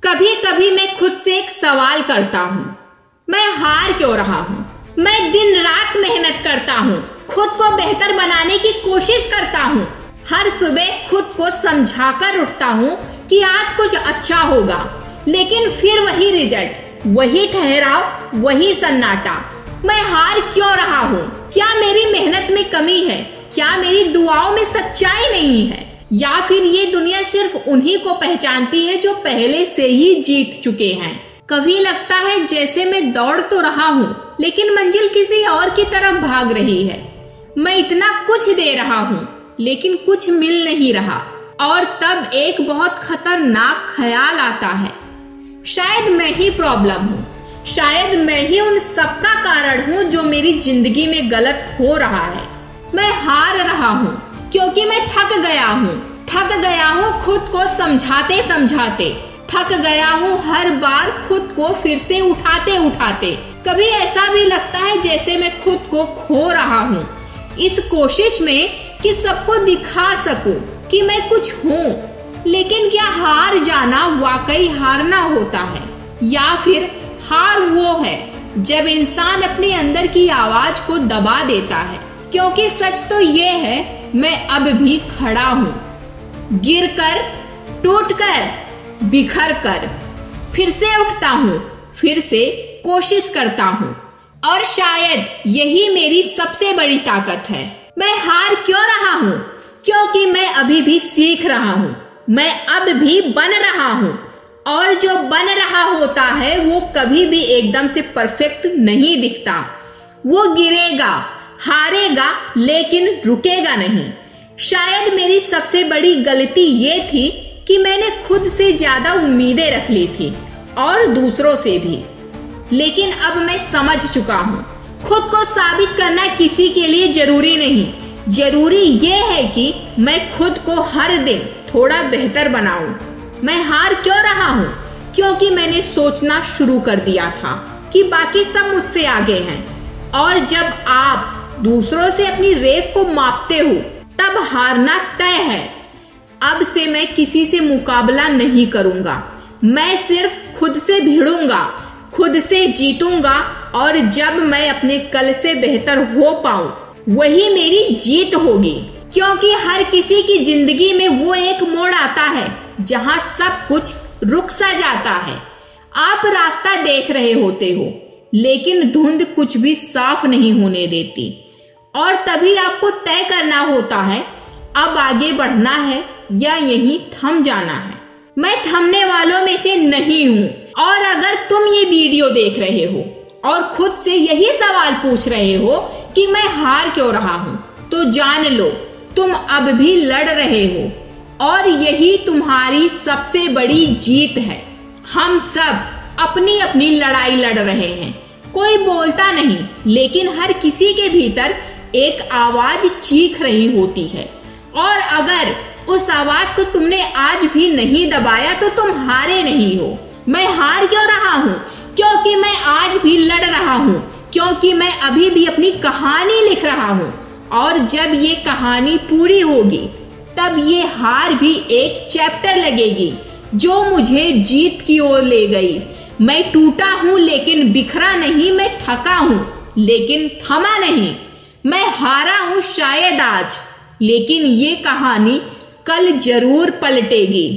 कभी कभी मैं खुद से एक सवाल करता हूँ, मैं हार क्यों रहा हूँ? मैं दिन रात मेहनत करता हूँ, खुद को बेहतर बनाने की कोशिश करता हूँ। हर सुबह खुद को समझाकर उठता हूँ कि आज कुछ अच्छा होगा, लेकिन फिर वही रिजल्ट, वही ठहराव, वही सन्नाटा। मैं हार क्यों रहा हूँ? क्या मेरी मेहनत में कमी है? क्या मेरी दुआओं में सच्चाई नहीं है? या फिर ये दुनिया सिर्फ उन्हीं को पहचानती है जो पहले से ही जीत चुके हैं? कभी लगता है जैसे मैं दौड़ तो रहा हूँ, लेकिन मंजिल किसी और की तरफ भाग रही है। मैं इतना कुछ दे रहा हूँ, लेकिन कुछ मिल नहीं रहा। और तब एक बहुत खतरनाक ख्याल आता है, शायद मैं ही प्रॉब्लम हूँ, शायद मैं ही उन सबका कारण हूँ जो मेरी जिंदगी में गलत हो रहा है। मैं हार रहा हूँ क्योंकि मैं थक गया हूँ खुद को समझाते समझाते, थक गया हूँ हर बार खुद को फिर से उठाते उठाते। कभी ऐसा भी लगता है जैसे मैं खुद को खो रहा हूँ, इस कोशिश में कि सबको दिखा सकूं कि मैं कुछ हूँ। लेकिन क्या हार जाना वाकई हारना होता है, या फिर हार वो है जब इंसान अपने अंदर की आवाज को दबा देता है? क्योंकि सच तो ये है, मैं अब भी खड़ा हूँ, गिरकर, टूटकर, बिखर कर, फिर से उठता हूँ, फिर से कोशिश करता हूँ। और शायद यही मेरी सबसे बड़ी ताकत है। मैं हार क्यों रहा हूँ? क्योंकि मैं अभी भी सीख रहा हूँ, मैं अब भी बन रहा हूँ। और जो बन रहा होता है वो कभी भी एकदम से परफेक्ट नहीं दिखता। वो गिरेगा, हारेगा, लेकिन रुकेगा नहीं। शायद मेरी सबसे बड़ी गलती ये थी कि मैंने खुद से ज्यादा उम्मीदें रख ली थी, और दूसरों से भी। लेकिन अब मैं समझ चुका हूँ, खुद को साबित करना किसी के लिए जरूरी नहीं। जरूरी ये है कि मैं खुद को हर दिन थोड़ा बेहतर बनाऊं। मैं हार क्यों रहा हूँ? क्योंकि मैंने सोचना शुरू कर दिया था कि बाकी सब मुझसे आगे हैं। और जब आप दूसरों से अपनी रेस को मापते हो, तब हारना तय है। अब से मैं किसी से मुकाबला नहीं करूंगा, मैं सिर्फ खुद से भिड़ूंगा, खुद से जीतूंगा। और जब मैं अपने कल से बेहतर हो पाऊं, वही मेरी जीत होगी। क्योंकि हर किसी की जिंदगी में वो एक मोड़ आता है जहां सब कुछ रुक सा जाता है। आप रास्ता देख रहे होते हो, लेकिन धुंध कुछ भी साफ नहीं होने देती। और तभी आपको तय करना होता है, अब आगे बढ़ना है या यहीं थम जाना है। मैं थमने वालों में से नहीं हूँ। और अगर तुम ये वीडियो देख रहे हो और खुद से यही सवाल पूछ रहे हो कि मैं हार क्यों रहा हूँ, तो जान लो, तुम अब भी लड़ रहे हो, और यही तुम्हारी सबसे बड़ी जीत है। हम सब अपनी अपनी लड़ाई लड़ रहे हैं। कोई बोलता नहीं, लेकिन हर किसी के भीतर एक आवाज चीख रही होती है। और अगर उस आवाज को तुमने आज भी नहीं दबाया तो तुम हारे नहीं हो। मैं हार क्यों रहा हूँ? क्योंकि मैं आज भी लड़ रहा हूँ, क्योंकि मैं अभी भी अपनी कहानी लिख रहा हूँ। और जब ये कहानी पूरी होगी, तब ये हार भी एक चैप्टर लगेगी जो मुझे जीत की ओर ले गई। मैं टूटा हूँ लेकिन बिखरा नहीं, मैं थका हूँ लेकिन थमा नहीं। मैं हारा हूँ शायद आज, लेकिन ये कहानी कल जरूर पलटेगी।